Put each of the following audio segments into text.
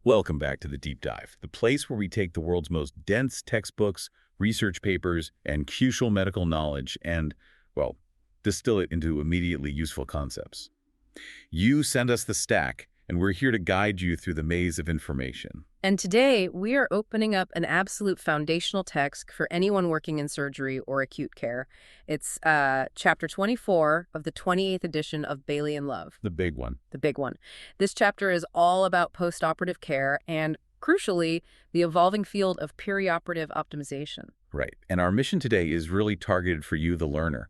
Welcome back to the Deep Dive, the place where we take the world's most dense textbooks, research papers, and crucial medical knowledge and, well, distill it into immediately useful concepts. You send us the stack, and we're here to guide you through the maze of information. And today, we are opening up an absolute foundational text for anyone working in surgery or acute care. It's chapter 24 of the 28th edition of Baily and Love. The big one. The big one. This chapter is all about postoperative care and, crucially, the evolving field of perioperative optimization. Right. And our mission today is really targeted for you, the learner.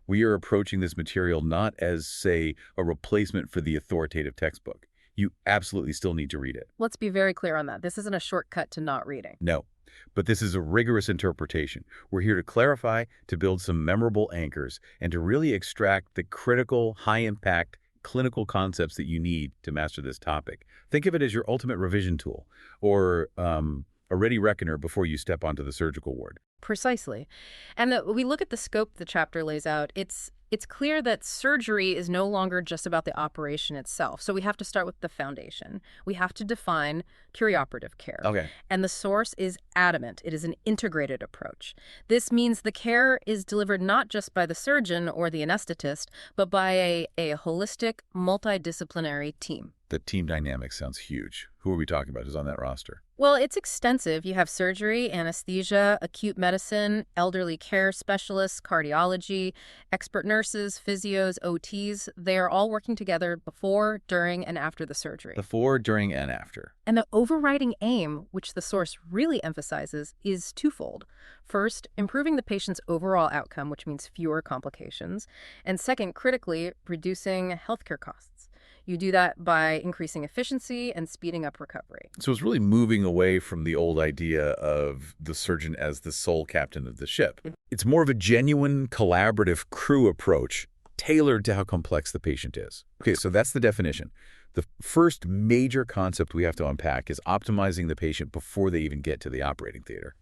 We are approaching this material not as, say, a replacement for the authoritative textbook. You absolutely still need to read it. Let's be very clear on that. This isn't a shortcut to not reading. No, but this is a rigorous interpretation. We're here to clarify, to build some memorable anchors, and to really extract the critical, high-impact clinical concepts that you need to master this topic. Think of it as your ultimate revision tool, or a ready reckoner before you step onto the surgical ward. Precisely. And we look at the scope the chapter lays out. It's clear that surgery is no longer just about the operation itself. So we have to start with the foundation. We have to define perioperative care. Okay. And the source is adamant. It is an integrated approach. This means the care is delivered not just by the surgeon or the anesthetist, but by a holistic, multidisciplinary team. The team dynamic sounds huge. Who are we talking about? Who's on that roster? Well, it's extensive. You have surgery, anesthesia, acute medicine, elderly care specialists, cardiology, expert nurses, physios, OTs. They are all working together before, during, and after the surgery. Before, during, and after. And the overriding aim, which the source really emphasizes, is twofold. First, improving the patient's overall outcome, which means fewer complications. And second, critically, reducing healthcare costs. You do that by increasing efficiency and speeding up recovery. So it's really moving away from the old idea of the surgeon as the sole captain of the ship. It's more of a genuine collaborative crew approach tailored to how complex the patient is. Okay, so that's the definition. The first major concept we have to unpack is optimizing the patient before they even get to the operating theater.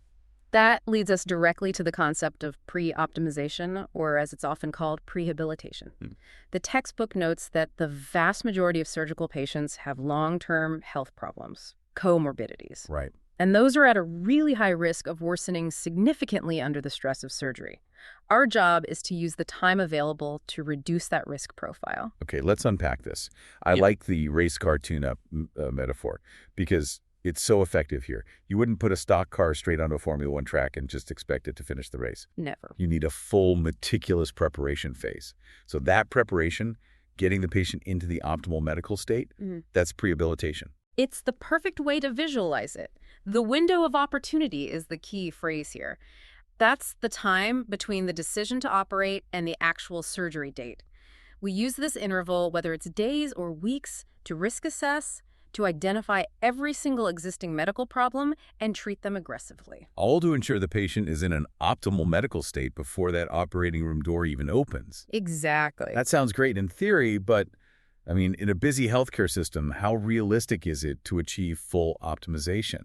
That leads us directly to the concept of pre-optimization, or as it's often called, prehabilitation. The textbook notes that the vast majority of surgical patients have long-term health problems, comorbidities. Right. And those are at a really high risk of worsening significantly under the stress of surgery. Our job is to use the time available to reduce that risk profile. Okay, let's unpack this. I like the race car tune-up metaphor because it's so effective here. You wouldn't put a stock car straight onto a Formula One track and just expect it to finish the race. Never. You need a full, meticulous preparation phase. So that preparation, getting the patient into the optimal medical state, that's prehabilitation. It's the perfect way to visualize it. The window of opportunity is the key phrase here. That's the time between the decision to operate and the actual surgery date. We use this interval, whether it's days or weeks, to risk assess, to identify every single existing medical problem and treat them aggressively. All to ensure the patient is in an optimal medical state before that operating room door even opens. Exactly. That sounds great in theory, but, I mean, in a busy healthcare system, how realistic is it to achieve full optimization?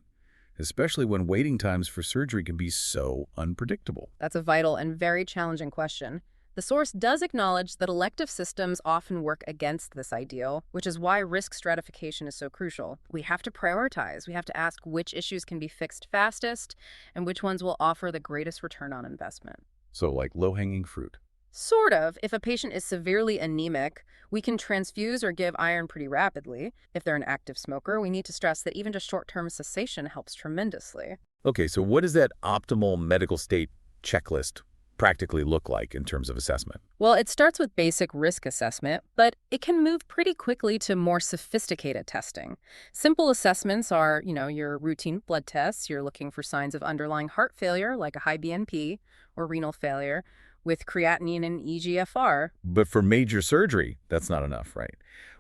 Especially when waiting times for surgery can be so unpredictable. That's a vital and very challenging question. The source does acknowledge that elective systems often work against this ideal, which is why risk stratification is so crucial. We have to prioritize. We have to ask which issues can be fixed fastest and which ones will offer the greatest return on investment. So like low-hanging fruit. Sort of. If a patient is severely anemic, we can transfuse or give iron pretty rapidly. If they're an active smoker, we need to stress that even just short-term cessation helps tremendously. Okay, so what does that optimal medical state checklist practically look like in terms of assessment? Well, it starts with basic risk assessment, but it can move pretty quickly to more sophisticated testing. Simple assessments are, your routine blood tests. You're looking for signs of underlying heart failure, like a high BNP, or renal failure, with creatinine and eGFR. But for major surgery, that's not enough, right?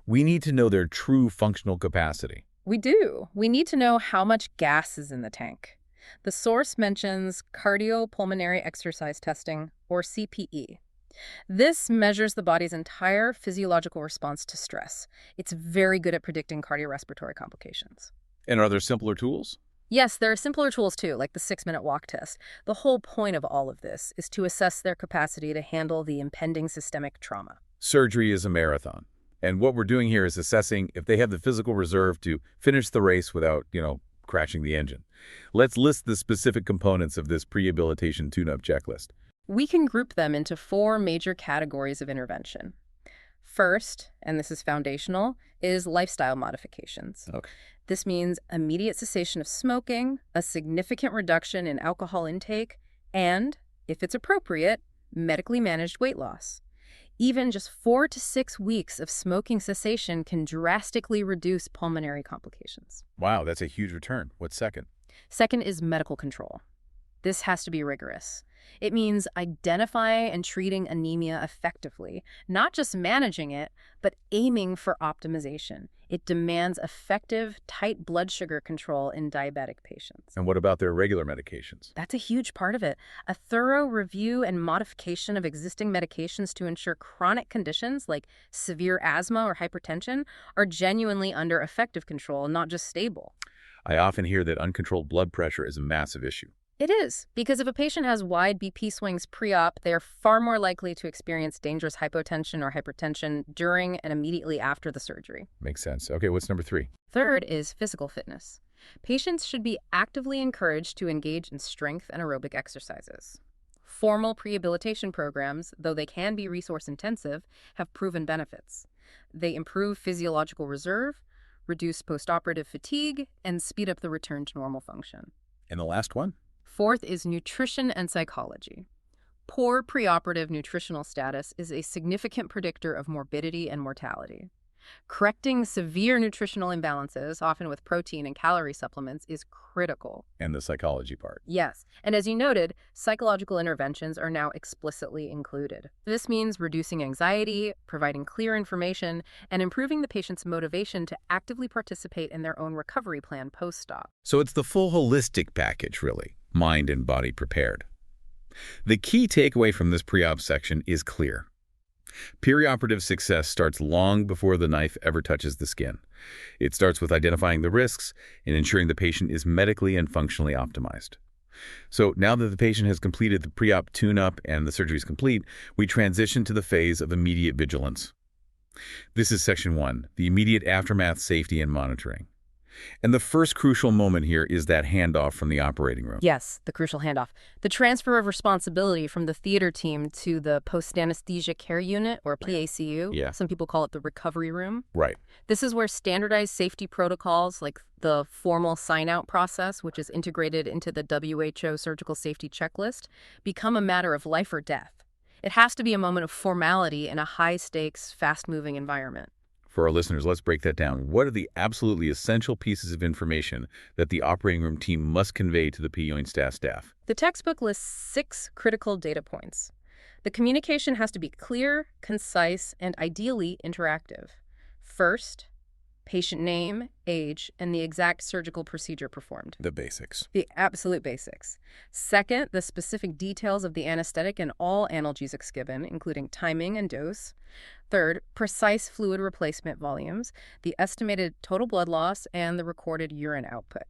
We need to know their true functional capacity. We do. We need to know how much gas is in the tank. The source mentions cardiopulmonary exercise testing, or CPE. This measures the body's entire physiological response to stress. It's very good at predicting cardiorespiratory complications. And are there simpler tools? Yes, there are simpler tools too, like the 6-minute walk test. The whole point of all of this is to assess their capacity to handle the impending systemic trauma. Surgery is a marathon. And what we're doing here is assessing if they have the physical reserve to finish the race without, crashing the engine. Let's list the specific components of this prehabilitation tune-up checklist. We can group them into 4 major categories of intervention. First, and this is foundational, is lifestyle modifications. Okay. This means immediate cessation of smoking, a significant reduction in alcohol intake, and, if it's appropriate, medically managed weight loss. Even just 4 to 6 weeks of smoking cessation can drastically reduce pulmonary complications. Wow, that's a huge return. What's second? Second is medical control. This has to be rigorous. It means identifying and treating anemia effectively, not just managing it, but aiming for optimization. It demands effective, tight blood sugar control in diabetic patients. And what about their regular medications? That's a huge part of it. A thorough review and modification of existing medications to ensure chronic conditions like severe asthma or hypertension are genuinely under effective control, not just stable. I often hear that uncontrolled blood pressure is a massive issue. It is, because if a patient has wide BP swings pre-op, they are far more likely to experience dangerous hypotension or hypertension during and immediately after the surgery. Makes sense. Okay, what's number 3? Third is physical fitness. Patients should be actively encouraged to engage in strength and aerobic exercises. Formal prehabilitation programs, though they can be resource-intensive, have proven benefits. They improve physiological reserve, reduce postoperative fatigue, and speed up the return to normal function. And the last one? Fourth is nutrition and psychology. Poor preoperative nutritional status is a significant predictor of morbidity and mortality. Correcting severe nutritional imbalances, often with protein and calorie supplements, is critical. And the psychology part. Yes, and as you noted, psychological interventions are now explicitly included. This means reducing anxiety, providing clear information, and improving the patient's motivation to actively participate in their own recovery plan post-op. So it's the full holistic package, really. Mind and body prepared. The key takeaway from this pre-op section is clear. Perioperative success starts long before the knife ever touches the skin. It starts with identifying the risks and ensuring the patient is medically and functionally optimized. So now that the patient has completed the pre-op tune-up and the surgery is complete, we transition to the phase of immediate vigilance. This is section 1, the immediate aftermath safety and monitoring. And the first crucial moment here is that handoff from the operating room. Yes, the crucial handoff. The transfer of responsibility from the theater team to the post-anesthesia care unit, or PACU. Yeah. Some people call it the recovery room. Right. This is where standardized safety protocols, like the formal sign-out process, which is integrated into the WHO surgical safety checklist, become a matter of life or death. It has to be a moment of formality in a high-stakes, fast-moving environment. For our listeners, let's break that down. What are the absolutely essential pieces of information that the operating room team must convey to the PO and staff? The textbook lists 6 critical data points. The communication has to be clear, concise, and ideally interactive. First, patient name, age, and the exact surgical procedure performed. The basics. The absolute basics. Second, the specific details of the anesthetic and all analgesics given, including timing and dose. Third, precise fluid replacement volumes, the estimated total blood loss, and the recorded urine output.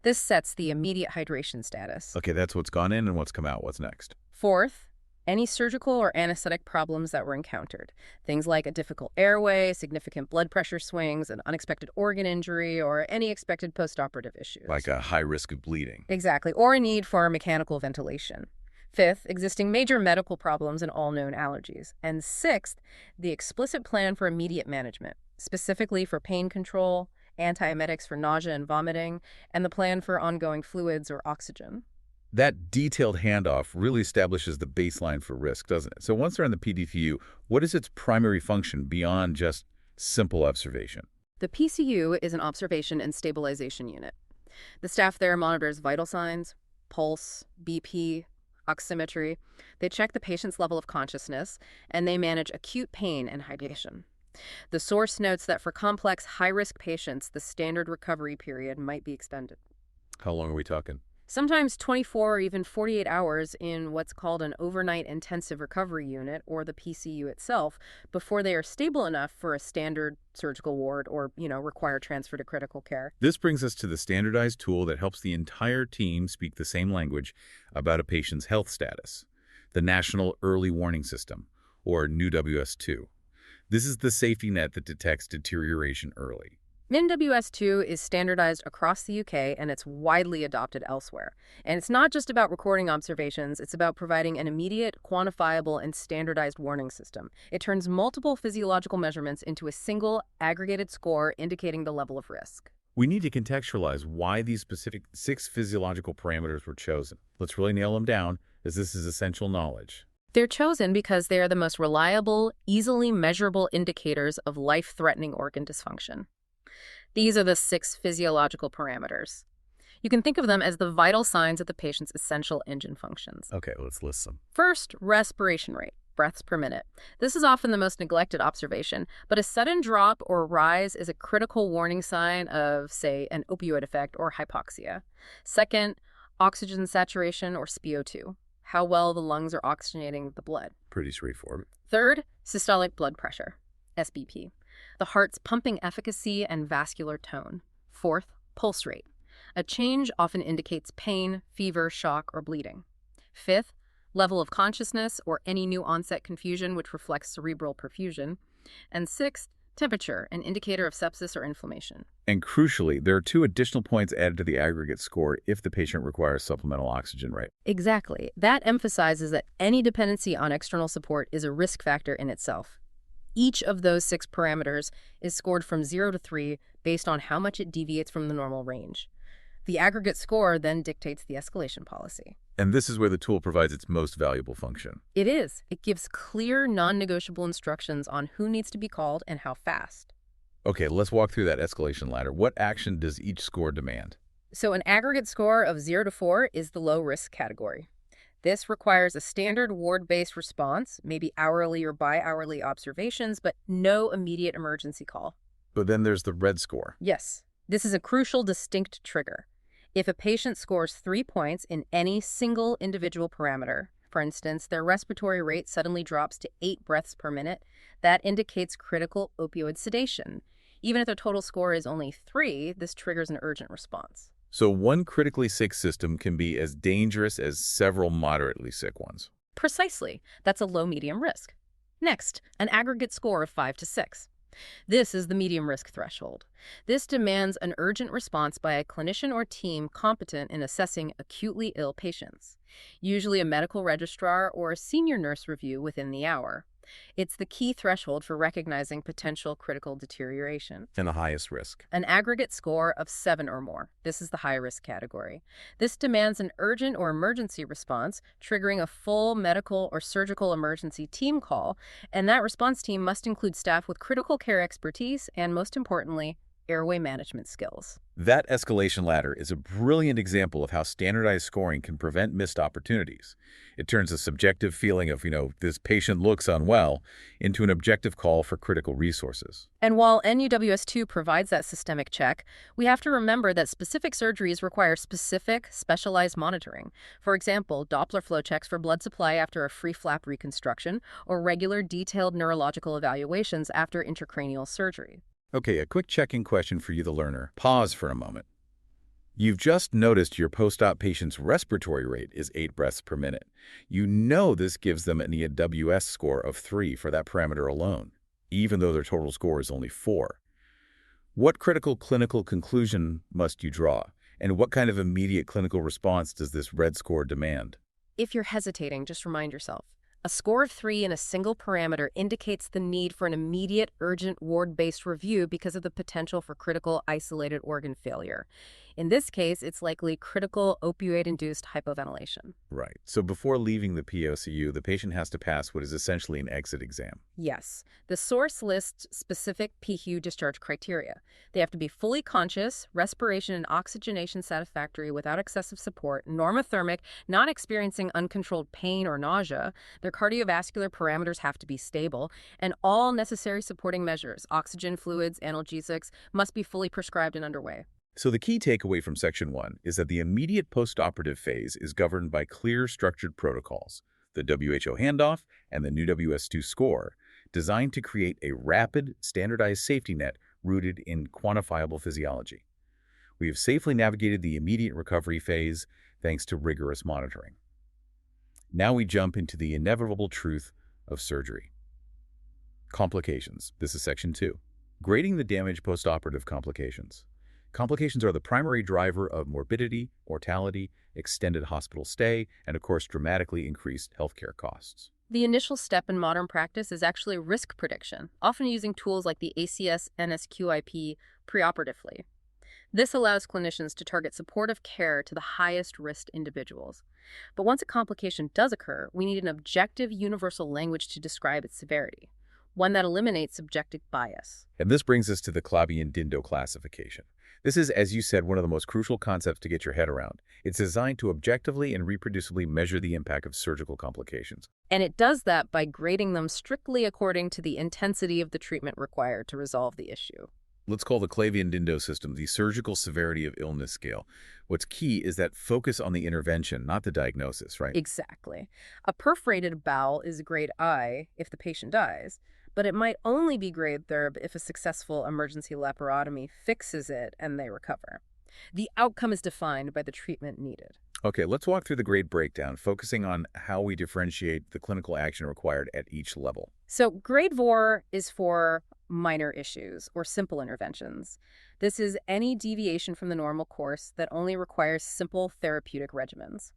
This sets the immediate hydration status. Okay, that's what's gone in and what's come out. What's next? Fourth, any surgical or anesthetic problems that were encountered. Things like a difficult airway, significant blood pressure swings, an unexpected organ injury, or any expected postoperative issues. Like a high risk of bleeding. Exactly, or a need for mechanical ventilation. Fifth, existing major medical problems and all known allergies. And sixth, the explicit plan for immediate management, specifically for pain control, antiemetics for nausea and vomiting, and the plan for ongoing fluids or oxygen. That detailed handoff really establishes the baseline for risk, doesn't it? So once they're in the PDTU, what is its primary function beyond just simple observation? The PCU is an observation and stabilization unit. The staff there monitors vital signs, pulse, BP, oximetry. They check the patient's level of consciousness, and they manage acute pain and hydration. The source notes that for complex, high-risk patients, the standard recovery period might be extended. How long are we talking? Sometimes 24 or even 48 hours in what's called an overnight intensive recovery unit, or the PCU itself, before they are stable enough for a standard surgical ward or, require transfer to critical care. This brings us to the standardized tool that helps the entire team speak the same language about a patient's health status, the National Early Warning System, or NEWS2. This is the safety net that detects deterioration early. NWS2 is standardized across the UK and it's widely adopted elsewhere. And it's not just about recording observations, it's about providing an immediate, quantifiable, and standardized warning system. It turns multiple physiological measurements into a single, aggregated score indicating the level of risk. We need to contextualize why these specific 6 physiological parameters were chosen. Let's really nail them down, as this is essential knowledge. They're chosen because they are the most reliable, easily measurable indicators of life-threatening organ dysfunction. These are the 6 physiological parameters. You can think of them as the vital signs of the patient's essential engine functions. Okay, let's list them. First, respiration rate, breaths per minute. This is often the most neglected observation, but a sudden drop or rise is a critical warning sign of, say, an opioid effect or hypoxia. Second, oxygen saturation or SpO2, how well the lungs are oxygenating the blood. Pretty straightforward. Third, systolic blood pressure, SBP, the heart's pumping efficacy and vascular tone. Fourth, pulse rate. A change often indicates pain, fever, shock, or bleeding. Fifth, level of consciousness or any new onset confusion which reflects cerebral perfusion. And sixth, temperature, an indicator of sepsis or inflammation. And crucially, there are 2 additional points added to the aggregate score if the patient requires supplemental oxygen, right? Exactly. That emphasizes that any dependency on external support is a risk factor in itself. Each of those 6 parameters is scored from 0 to 3 based on how much it deviates from the normal range. The aggregate score then dictates the escalation policy. And this is where the tool provides its most valuable function. It is. It gives clear, non-negotiable instructions on who needs to be called and how fast. Okay, let's walk through that escalation ladder. What action does each score demand? So an aggregate score of 0 to 4 is the low-risk category. This requires a standard ward-based response, maybe hourly or bi-hourly observations, but no immediate emergency call. But then there's the red score. Yes, this is a crucial, distinct trigger. If a patient scores 3 points in any single individual parameter, for instance, their respiratory rate suddenly drops to 8 breaths per minute, that indicates critical opioid sedation. Even if their total score is only 3, this triggers an urgent response. So one critically sick system can be as dangerous as several moderately sick ones. Precisely. That's a low-medium risk. Next, an aggregate score of 5 to 6. This is the medium risk threshold. This demands an urgent response by a clinician or team competent in assessing acutely ill patients, usually a medical registrar or a senior nurse review within the hour. It's the key threshold for recognizing potential critical deterioration. And the highest risk. An aggregate score of 7 or more. This is the high-risk category. This demands an urgent or emergency response, triggering a full medical or surgical emergency team call, and that response team must include staff with critical care expertise and, most importantly, airway management skills. That escalation ladder is a brilliant example of how standardized scoring can prevent missed opportunities. It turns a subjective feeling of, this patient looks unwell into an objective call for critical resources. And while NUWS2 provides that systemic check, we have to remember that specific surgeries require specific, specialized monitoring. For example, Doppler flow checks for blood supply after a free flap reconstruction, or regular detailed neurological evaluations after intracranial surgery. Okay, a quick check-in question for you, the learner. Pause for a moment. You've just noticed your post-op patient's respiratory rate is 8 breaths per minute. You know this gives them an EWS score of 3 for that parameter alone, even though their total score is only 4. What critical clinical conclusion must you draw? And what kind of immediate clinical response does this red score demand? If you're hesitating, just remind yourself. A score of 3 in a single parameter indicates the need for an immediate, urgent, ward-based review because of the potential for critical, isolated organ failure. In this case, it's likely critical opioid-induced hypoventilation. Right. So before leaving the POCU, the patient has to pass what is essentially an exit exam. Yes. The source lists specific PHU discharge criteria. They have to be fully conscious, respiration and oxygenation satisfactory without excessive support, normothermic, not experiencing uncontrolled pain or nausea. Their cardiovascular parameters have to be stable, and all necessary supporting measures, oxygen, fluids, analgesics, must be fully prescribed and underway. So the key takeaway from Section 1 is that the immediate postoperative phase is governed by clear, structured protocols, the WHO handoff and the NUWS2 score, designed to create a rapid, standardized safety net rooted in quantifiable physiology. We have safely navigated the immediate recovery phase thanks to rigorous monitoring. Now we jump into the inevitable truth of surgery. Complications. This is section 2. Grading the damage postoperative complications. Complications are the primary driver of morbidity, mortality, extended hospital stay, and of course dramatically increased healthcare costs. The initial step in modern practice is actually risk prediction, often using tools like the ACS-NSQIP preoperatively. This allows clinicians to target supportive care to the highest risk individuals. But once a complication does occur, we need an objective, universal language to describe its severity, one that eliminates subjective bias. And this brings us to the Clavian-Dindo classification. This is, as you said, one of the most crucial concepts to get your head around. It's designed to objectively and reproducibly measure the impact of surgical complications. And it does that by grading them strictly according to the intensity of the treatment required to resolve the issue. Let's call the Clavian-Dindo system the surgical severity of illness scale. What's key is that focus on the intervention, not the diagnosis, right? Exactly. A perforated bowel is grade I if the patient dies, but it might only be grade third if a successful emergency laparotomy fixes it and they recover. The outcome is defined by the treatment needed. Okay, let's walk through the grade breakdown, focusing on how we differentiate the clinical action required at each level. So grade 4 is for minor issues or simple interventions. This is any deviation from the normal course that only requires simple therapeutic regimens.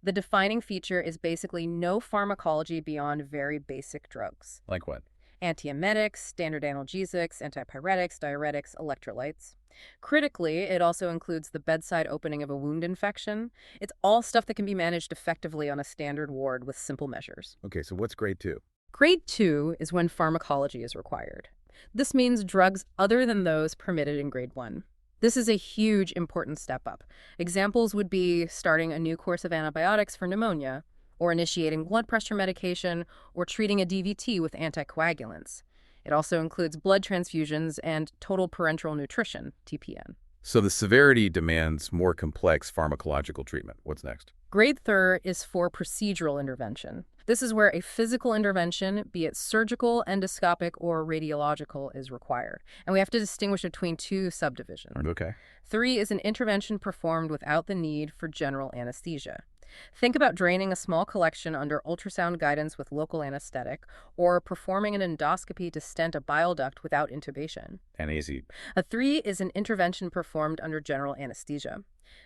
The defining feature is basically no pharmacology beyond very basic drugs. Like what? Antiemetics, standard analgesics, antipyretics, diuretics, electrolytes. Critically, it also includes the bedside opening of a wound infection. It's all stuff that can be managed effectively on a standard ward with simple measures. Okay, so what's grade 2? Grade 2 is when pharmacology is required. This means drugs other than those permitted in grade 1. This is a huge, important step up. Examples would be starting a new course of antibiotics for pneumonia, or initiating blood pressure medication, or treating a DVT with anticoagulants. It also includes blood transfusions and total parenteral nutrition, TPN. So the severity demands more complex pharmacological treatment. What's next? Grade 3 is for procedural intervention. This is where a physical intervention, be it surgical, endoscopic, or radiological, is required. And we have to distinguish between two subdivisions. Okay. 3 is an intervention performed without the need for general anesthesia. Think about draining a small collection under ultrasound guidance with local anesthetic, or performing an endoscopy to stent a bile duct without intubation. And easy. A 3 is an intervention performed under general anesthesia.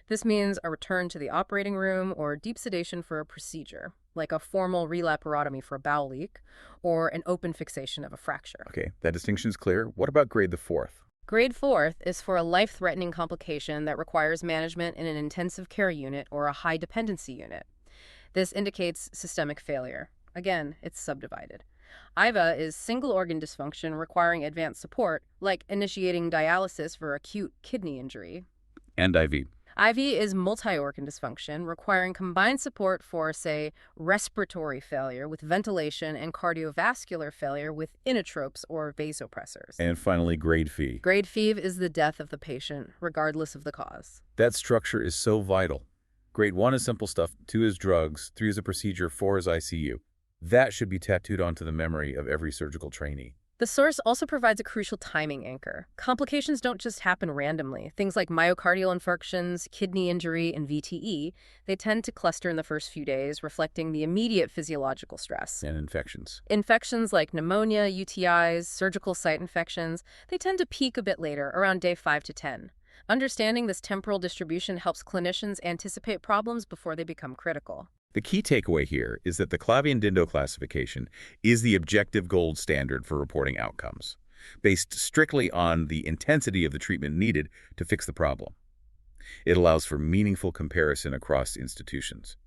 This means a return to the operating room or deep sedation for a procedure, like a formal relaparotomy for a bowel leak, or an open fixation of a fracture. Okay, that distinction's clear. What about grade the 4th? Grade 4 is for a life-threatening complication that requires management in an intensive care unit or a high-dependency unit. This indicates systemic failure. Again, it's subdivided. IVA is single-organ dysfunction requiring advanced support, like initiating dialysis for acute kidney injury. And IV. IV is multi-organ dysfunction requiring combined support for, say, respiratory failure with ventilation and cardiovascular failure with inotropes or vasopressors. And finally, grade FEV. Grade FEV is the death of the patient, regardless of the cause. That structure is so vital. Grade 1 is simple stuff, 2 is drugs, 3 is a procedure, 4 is ICU. That should be tattooed onto the memory of every surgical trainee. The source also provides a crucial timing anchor. Complications don't just happen randomly. Things like myocardial infarctions, kidney injury, and VTE, they tend to cluster in the first few days, reflecting the immediate physiological stress. And infections. Infections like pneumonia, UTIs, surgical site infections, they tend to peak a bit later, around day 5 to 10. Understanding this temporal distribution helps clinicians anticipate problems before they become critical. The key takeaway here is that the Clavian-Dindo classification is the objective gold standard for reporting outcomes, based strictly on the intensity of the treatment needed to fix the problem. It allows for meaningful comparison across institutions.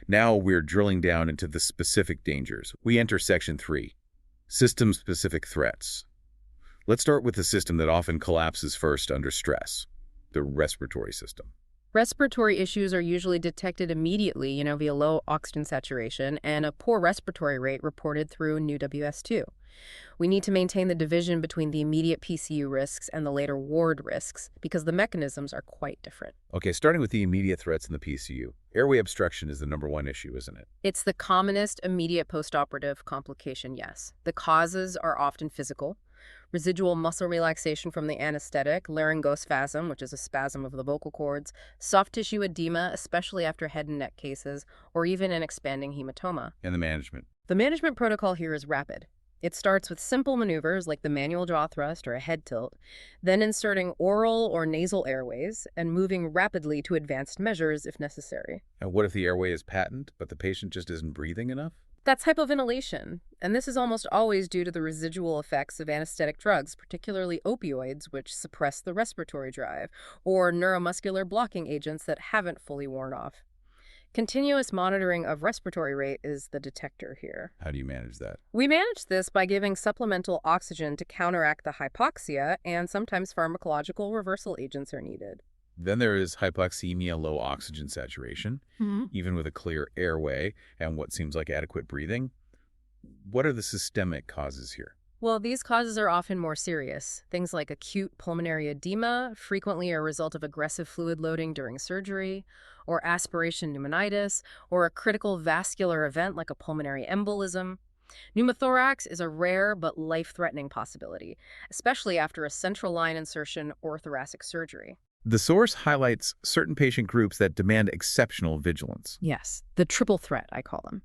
Now we're drilling down into the specific dangers. We enter Section 3, System-Specific Threats. Let's start with the system that often collapses first under stress, the respiratory system. Respiratory issues are usually detected immediately, via low oxygen saturation and a poor respiratory rate reported through new WS2. We need to maintain the division between the immediate PCU risks and the later ward risks because the mechanisms are quite different. Okay, starting with the immediate threats in the PCU. Airway obstruction is the #1 issue, isn't it? It's the commonest immediate postoperative complication, yes. The causes are often physical. Residual muscle relaxation from the anesthetic, laryngospasm, which is a spasm of the vocal cords, soft tissue edema, especially after head and neck cases, or even an expanding hematoma. And the management. The management protocol here is rapid. It starts with simple maneuvers like the manual jaw thrust or a head tilt, then inserting oral or nasal airways and moving rapidly to advanced measures if necessary. And what if the airway is patent, but the patient just isn't breathing enough? That's hypoventilation, and this is almost always due to the residual effects of anesthetic drugs, particularly opioids, which suppress the respiratory drive, or neuromuscular blocking agents that haven't fully worn off. Continuous monitoring of respiratory rate is the detector here. How do you manage that? We manage this by giving supplemental oxygen to counteract the hypoxia, and sometimes pharmacological reversal agents are needed. Then there is hypoxemia, low oxygen saturation, even with a clear airway and what seems like adequate breathing. What are the systemic causes here? Well, these causes are often more serious. Things like acute pulmonary edema, frequently a result of aggressive fluid loading during surgery, or aspiration pneumonitis, or a critical vascular event like a pulmonary embolism. Pneumothorax is a rare but life-threatening possibility, especially after a central line insertion or thoracic surgery. The source highlights certain patient groups that demand exceptional vigilance. Yes, the triple threat, I call them.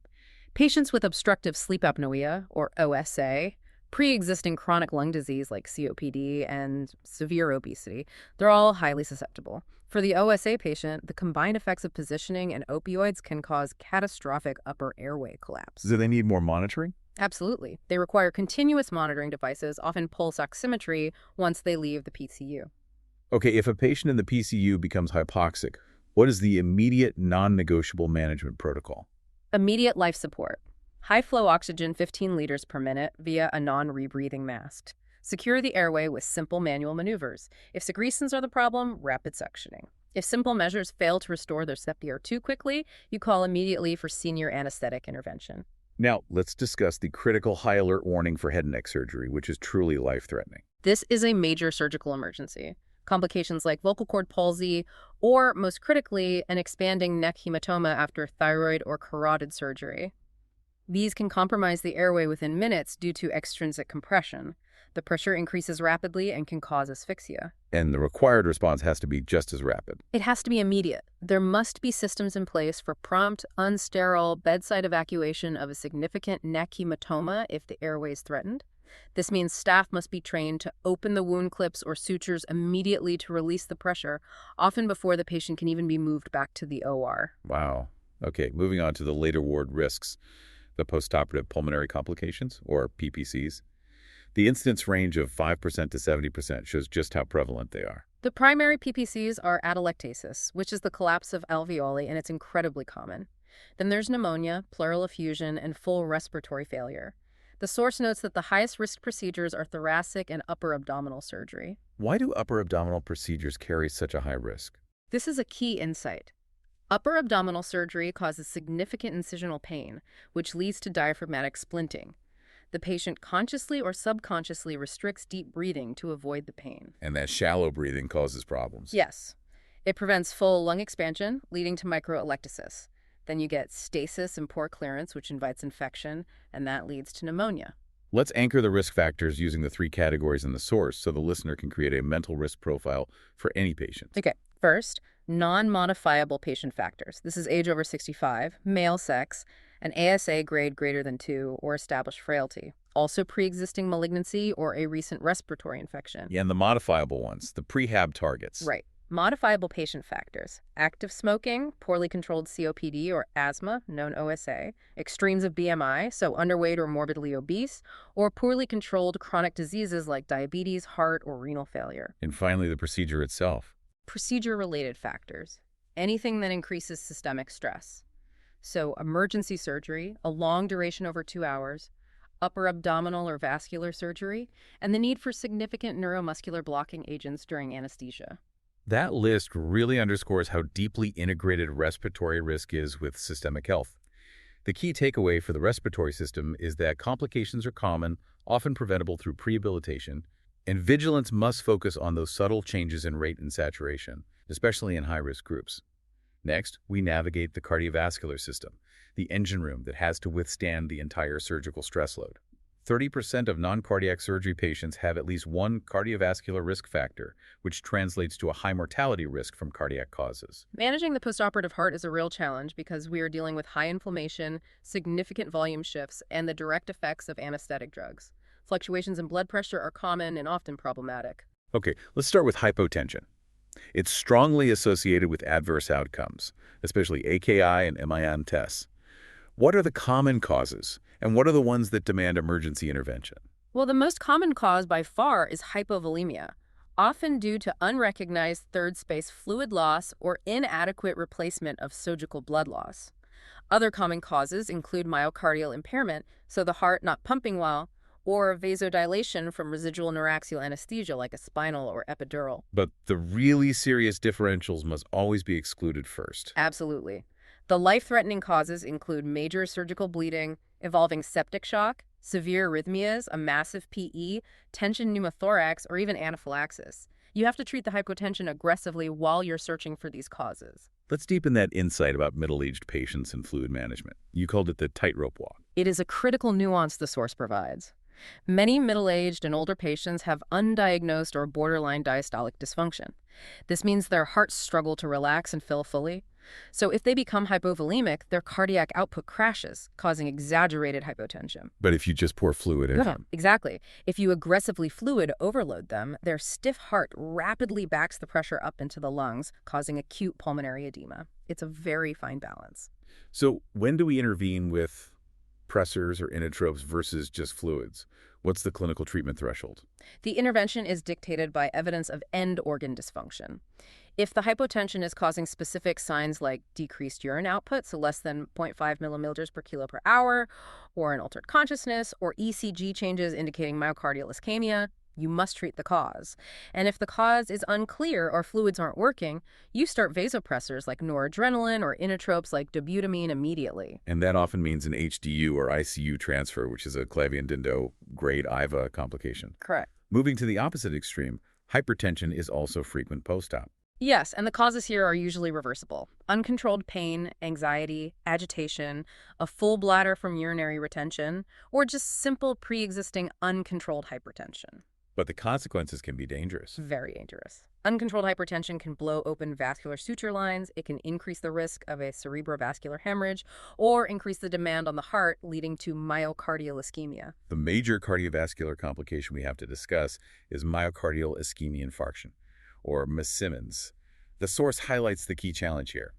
Patients with obstructive sleep apnea, or OSA, pre-existing chronic lung disease like COPD, and severe obesity, they're all highly susceptible. For the OSA patient, the combined effects of positioning and opioids can cause catastrophic upper airway collapse. Do they need more monitoring? Absolutely. They require continuous monitoring devices, often pulse oximetry, once they leave the PCU. Okay, if a patient in the PCU becomes hypoxic, what is the immediate non-negotiable management protocol? Immediate life support. High-flow oxygen 15 liters per minute via a non-rebreathing mask. Secure the airway with simple manual maneuvers. If secretions are the problem, rapid suctioning. If simple measures fail to restore their CPR too quickly, you call immediately for senior anesthetic intervention. Now, let's discuss the critical high alert warning for head and neck surgery, which is truly life-threatening. This is a major surgical emergency. Complications like vocal cord palsy, or, most critically, an expanding neck hematoma after thyroid or carotid surgery. These can compromise the airway within minutes due to extrinsic compression. The pressure increases rapidly and can cause asphyxia. And the required response has to be just as rapid. It has to be immediate. There must be systems in place for prompt, unsterile, bedside evacuation of a significant neck hematoma if the airway is threatened. This means staff must be trained to open the wound clips or sutures immediately to release the pressure, often before the patient can even be moved back to the OR. Wow. Okay, moving on to the later ward risks, the postoperative pulmonary complications, or PPCs. The incidence range of 5% to 70% shows just how prevalent they are. The primary PPCs are atelectasis, which is the collapse of alveoli, and it's incredibly common. Then there's pneumonia, pleural effusion, and full respiratory failure. The source notes that the highest risk procedures are thoracic and upper abdominal surgery. Why do upper abdominal procedures carry such a high risk? This is a key insight. Upper abdominal surgery causes significant incisional pain, which leads to diaphragmatic splinting. The patient consciously or subconsciously restricts deep breathing to avoid the pain. And that shallow breathing causes problems. Yes. It prevents full lung expansion, leading to microelectasis. Then you get stasis and poor clearance, which invites infection, and that leads to pneumonia. Let's anchor the risk factors using the 3 categories in the source so the listener can create a mental risk profile for any patient. Okay, first, non-modifiable patient factors. This is age over 65, male sex, an ASA grade greater than 2, or established frailty. Also pre-existing malignancy or a recent respiratory infection. Yeah, and the modifiable ones, the prehab targets. Right. Modifiable patient factors: active smoking, poorly controlled COPD or asthma, known OSA, extremes of BMI, so underweight or morbidly obese, or poorly controlled chronic diseases like diabetes, heart, or renal failure. And finally, the procedure itself. Procedure-related factors: anything that increases systemic stress. So emergency surgery, a long duration over 2 hours, upper abdominal or vascular surgery, and the need for significant neuromuscular blocking agents during anesthesia. That list really underscores how deeply integrated respiratory risk is with systemic health. The key takeaway for the respiratory system is that complications are common, often preventable through prehabilitation, and vigilance must focus on those subtle changes in rate and saturation, especially in high-risk groups. Next, we navigate the cardiovascular system, the engine room that has to withstand the entire surgical stress load. 30% of non-cardiac surgery patients have at least one cardiovascular risk factor, which translates to a high mortality risk from cardiac causes. Managing the postoperative heart is a real challenge because we are dealing with high inflammation, significant volume shifts, and the direct effects of anesthetic drugs. Fluctuations in blood pressure are common and often problematic. Okay, let's start with hypotension. It's strongly associated with adverse outcomes, especially AKI and MIN tests. What are the common causes, and what are the ones that demand emergency intervention? Well, the most common cause by far is hypovolemia, often due to unrecognized third-space fluid loss or inadequate replacement of surgical blood loss. Other common causes include myocardial impairment, so the heart not pumping well, or vasodilation from residual neuraxial anesthesia like a spinal or epidural. But the really serious differentials must always be excluded first. Absolutely. The life-threatening causes include major surgical bleeding, involving septic shock, severe arrhythmias, a massive PE, tension pneumothorax, or even anaphylaxis. You have to treat the hypotension aggressively while you're searching for these causes. Let's deepen that insight about middle-aged patients and fluid management. You called it the tightrope walk. It is a critical nuance the source provides. Many middle-aged and older patients have undiagnosed or borderline diastolic dysfunction. This means their hearts struggle to relax and fill fully. So if they become hypovolemic, their cardiac output crashes, causing exaggerated hypotension. But if you just pour fluid in them. Exactly. If you aggressively fluid overload them, their stiff heart rapidly backs the pressure up into the lungs, causing acute pulmonary edema. It's a very fine balance. So when do we intervene with pressors or inotropes versus just fluids? What's the clinical treatment threshold? The intervention is dictated by evidence of end organ dysfunction. If the hypotension is causing specific signs like decreased urine output, so less than 0.5 millimiliters per kilo per hour, or an altered consciousness, or ECG changes indicating myocardial ischemia, you must treat the cause. And if the cause is unclear or fluids aren't working, you start vasopressors like noradrenaline or inotropes like dobutamine immediately. And that often means an HDU or ICU transfer, which is a Clavien-Dindo grade IVA complication. Correct. Moving to the opposite extreme, hypertension is also frequent post-op. Yes, and the causes here are usually reversible. Uncontrolled pain, anxiety, agitation, a full bladder from urinary retention, or just simple pre-existing uncontrolled hypertension. But the consequences can be dangerous. Very dangerous. Uncontrolled hypertension can blow open vascular suture lines, it can increase the risk of a cerebrovascular hemorrhage, or increase the demand on the heart, leading to myocardial ischemia. The major cardiovascular complication we have to discuss is myocardial ischemia infarction, or MIS-Simmons. The source highlights the key challenge here.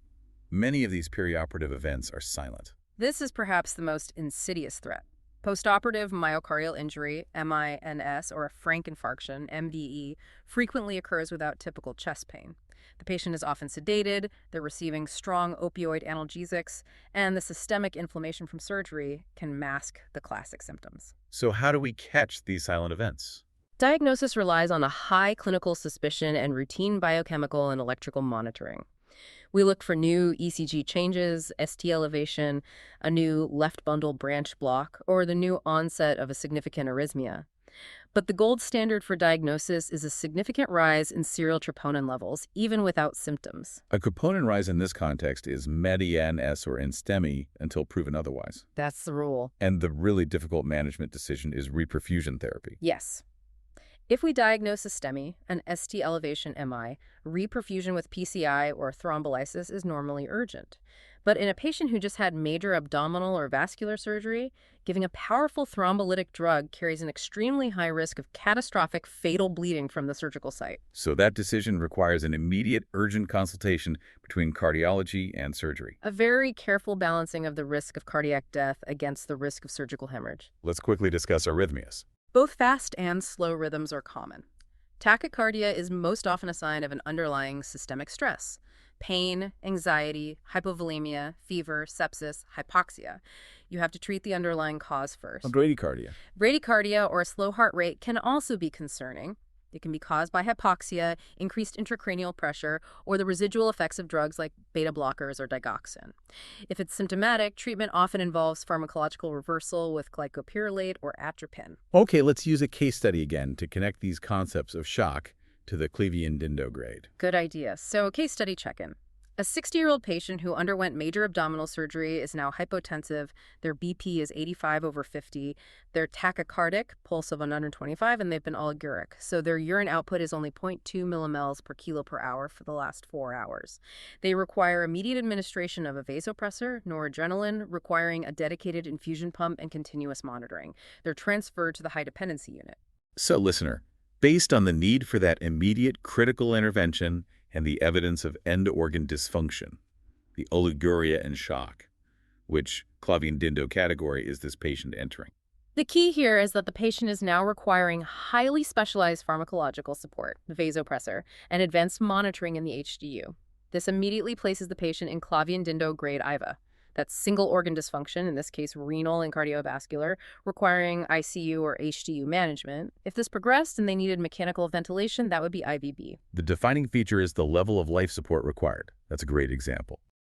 Many of these perioperative events are silent. This is perhaps the most insidious threat. Postoperative myocardial injury, MINS, or a frank infarction, MVE, frequently occurs without typical chest pain. The patient is often sedated, they're receiving strong opioid analgesics, and the systemic inflammation from surgery can mask the classic symptoms. So how do we catch these silent events? Diagnosis relies on a high clinical suspicion and routine biochemical and electrical monitoring. We look for new ECG changes, ST elevation, a new left bundle branch block, or the new onset of a significant arrhythmia. But the gold standard for diagnosis is a significant rise in serial troponin levels, even without symptoms. A troponin rise in this context is MED-ENS or NSTEMI until proven otherwise. That's the rule. And the really difficult management decision is reperfusion therapy. Yes. If we diagnose a STEMI, an ST elevation MI, reperfusion with PCI or thrombolysis is normally urgent. But in a patient who just had major abdominal or vascular surgery, giving a powerful thrombolytic drug carries an extremely high risk of catastrophic fatal bleeding from the surgical site. So that decision requires an immediate, urgent consultation between cardiology and surgery. A very careful balancing of the risk of cardiac death against the risk of surgical hemorrhage. Let's quickly discuss arrhythmias. Both fast and slow rhythms are common. Tachycardia is most often a sign of an underlying systemic stress. Pain, anxiety, hypovolemia, fever, sepsis, hypoxia. You have to treat the underlying cause first. Bradycardia. Bradycardia, or a slow heart rate, can also be concerning. It can be caused by hypoxia, increased intracranial pressure, or the residual effects of drugs like beta blockers or digoxin. If it's symptomatic, treatment often involves pharmacological reversal with glycopyrrolate or atropine. Okay, let's use a case study again to connect these concepts of shock to the Clavien-Dindo grade. Good idea. So, case study check-in. A 60-year-old patient who underwent major abdominal surgery is now hypotensive. Their BP is 85/50. They're tachycardic, pulse of 125, and they've been oliguric. So their urine output is only 0.2 millimoles per kilo per hour for the last 4 hours. They require immediate administration of a vasopressor, noradrenaline, requiring a dedicated infusion pump and continuous monitoring. They're transferred to the high dependency unit. So, listener, based on the need for that immediate critical intervention and the evidence of end-organ dysfunction, the oliguria and shock, which Clavien-Dindo category is this patient entering? The key here is that the patient is now requiring highly specialized pharmacological support, the vasopressor, and advanced monitoring in the HDU. This immediately places the patient in Clavien-Dindo grade IVA. That's single organ dysfunction, in this case renal and cardiovascular, requiring ICU or HDU management. If this progressed and they needed mechanical ventilation, that would be IVB. The defining feature is the level of life support required. That's a great example.